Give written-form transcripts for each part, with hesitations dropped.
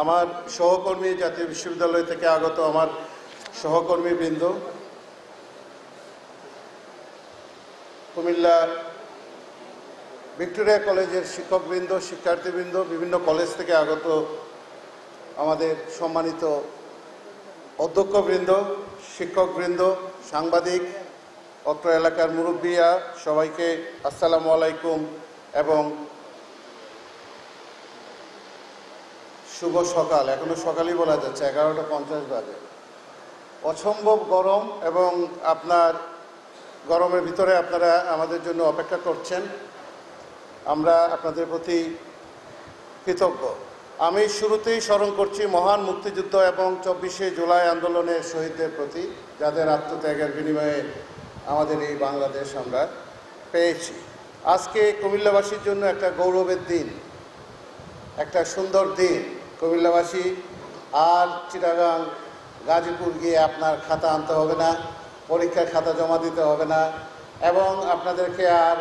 আমার সহকর্মী, জাতীয় বিশ্ববিদ্যালয় থেকে আগত আমার সহকর্মীবৃন্দ, কুমিল্লা ভিক্টোরিয়া কলেজের শিক্ষকবৃন্দ, শিক্ষার্থীবৃন্দ, বিভিন্ন কলেজ থেকে আগত আমাদের সম্মানিত অধ্যক্ষবৃন্দ, শিক্ষকবৃন্দ, সাংবাদিক, অত্র এলাকার মুরব্বিয়া, সবাইকে আসসালামু আলাইকুম এবং শুভ সকাল। এখনো সকালই বলা যাচ্ছে, 11:50 বাজে। অসম্ভব গরম এবং আপনার গরমের ভিতরে আপনারা আমাদের জন্য অপেক্ষা করছেন, আমরা আপনাদের প্রতি কৃতজ্ঞ। আমি শুরুতেই স্মরণ করছি মহান মুক্তিযুদ্ধ এবং 24শে জুলাই আন্দোলনের শহীদদের প্রতি, যাদের আত্মত্যাগের বিনিময়ে আমাদের এই বাংলাদেশ আমরা পেয়েছি। আজকে কুমিল্লাবাসীর জন্য একটা গৌরবের দিন, একটা সুন্দর দিন। কুমিল্লাবাসী আর চিটাগাং, গাজীপুর গিয়ে আপনার খাতা আনতে হবে না, পরীক্ষার খাতা জমা দিতে হবে না, এবং আপনাদেরকে আর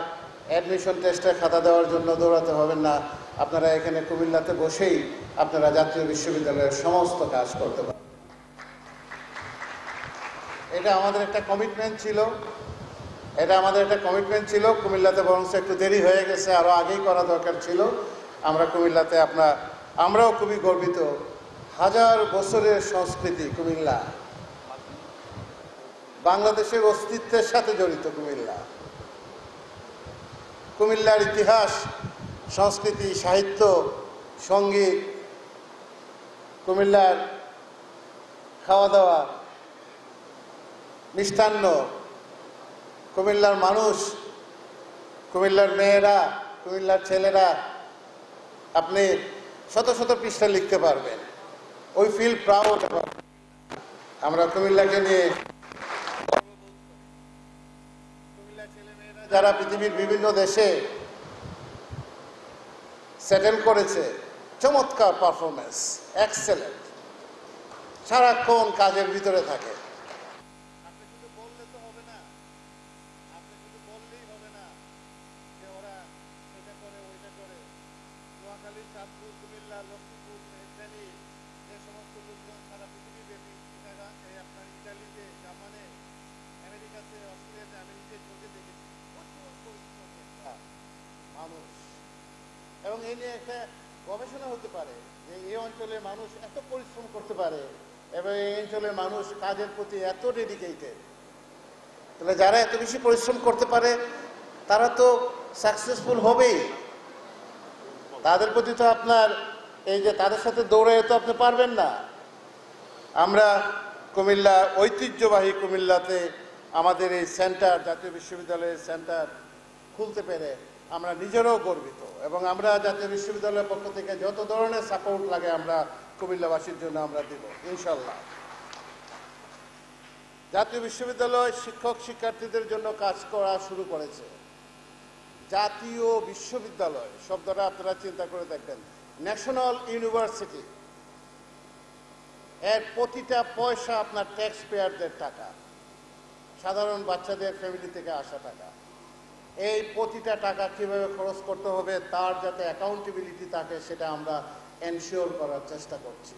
অ্যাডমিশন টেস্টের খাতা দেওয়ার জন্য দৌড়াতে হবে না। আপনারা এখানে কুমিল্লাতে বসেই আপনারা জাতীয় বিশ্ববিদ্যালয়ের সমস্ত কাজ করতে পারেন। এটা আমাদের একটা কমিটমেন্ট ছিল, কুমিল্লাতে বরং একটু দেরি হয়ে গেছে, আরও আগেই করা দরকার ছিল। আমরা কুমিল্লাতে আমরাও খুবই গর্বিত। 1000 বছরের সংস্কৃতি কুমিল্লা, বাংলাদেশের অস্তিত্বের সাথে জড়িত কুমিল্লার ইতিহাস, সংস্কৃতি, সাহিত্য, সঙ্গীত, কুমিল্লার খাওয়া দাওয়া, মিষ্টান্ন, কুমিল্লার মানুষ, কুমিল্লার মেয়েরা, কুমিল্লার ছেলেরা, আপনি শত শত পৃষ্ঠা লিখতে পারবেন। We feel proud. আমরা কুমিল্লাকে নিয়ে, কুমিল্লার ছেলেমেয়েরা যারা পৃথিবীর বিভিন্ন দেশে সেটেল করেছে, চমৎকার পারফরমেন্স, এক্সেলেন্ট, সারাক্ষণ কাজের ভিতরে থাকে। আপনি শুধু বললে তো হবে না, আপনি শুধু বললেই হবে না যে ওরা এটা করে ওইটা করে। নোয়াখালীর, চাঁদপুর, কুমিল্লা, লক্ষ্মীপুর, ফেনী, যে সমস্ত লোকজন সারা পৃথিবীব্যাপী, আপনার ইটালিতে, জাপানে, আমেরিকাতে, অস্ট্রেলিয়াতে আমি নিজের চোখে দেখেছি, প্রচুর পরিশ্রমী একটা মানুষ। এবং এই নিয়ে একটা গবেষণা হতে পারে যে এই অঞ্চলের মানুষ এত পরিশ্রম করতে পারে এবং এই অঞ্চলের মানুষ কাজের প্রতি এত ডেডিকেটেড। তাহলে যারা এত বেশি পরিশ্রম করতে পারে তারা তো সাকসেসফুল হবেই। তাদের প্রতি তো আপনার এই যে তাদের সাথে দৌড়ে তো আপনি পারবেন না। আমরা কুমিল্লা, ঐতিহ্যবাহী কুমিল্লাতে আমাদের এই সেন্টার, জাতীয় বিশ্ববিদ্যালয়ের সেন্টার খুলতে পেরে আমরা নিজেরাও গর্বিত, এবং আমরা জাতীয় বিশ্ববিদ্যালয়ের পক্ষ থেকে যত ধরনের সাপোর্ট লাগে আমরা কুমিল্লাবাসীর জন্য আমরা দিব ইনশাল্লাহ। জাতীয় বিশ্ববিদ্যালয় শিক্ষক শিক্ষার্থীদের জন্য কাজ করা শুরু করেছে। জাতীয় বিশ্ববিদ্যালয় শব্দটা আপনারা চিন্তা করে দেখবেন, ন্যাশনাল ইউনিভার্সিটি, এর প্রতিটা পয়সা আপনার ট্যাক্স পেয়ারদের টাকা, সাধারণ বাচ্চাদের ফ্যামিলি থেকে আসা টাকা। এই প্রতিটা টাকা কীভাবে খরচ করতে হবে তার যাতে অ্যাকাউন্টেবিলিটি থাকে সেটা আমরা এনশিওর করার চেষ্টা করছি।